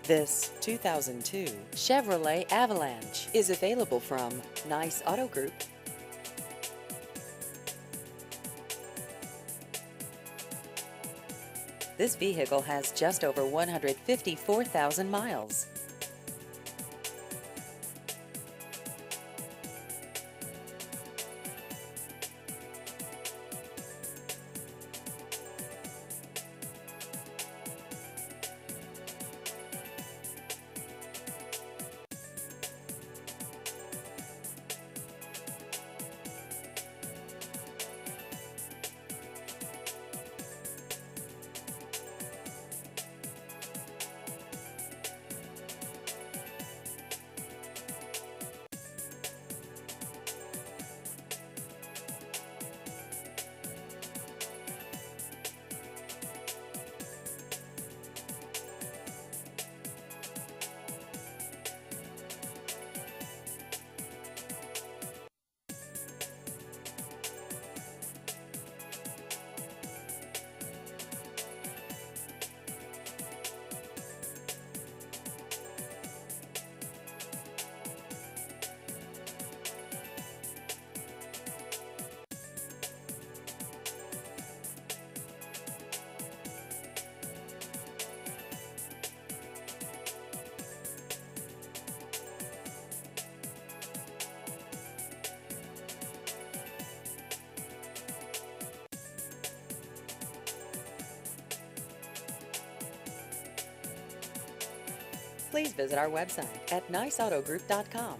This 2002 Chevrolet Avalanche is available from Nice Auto Group. This vehicle has just over 154,000 miles. Please visit our website at niceautogroup.com.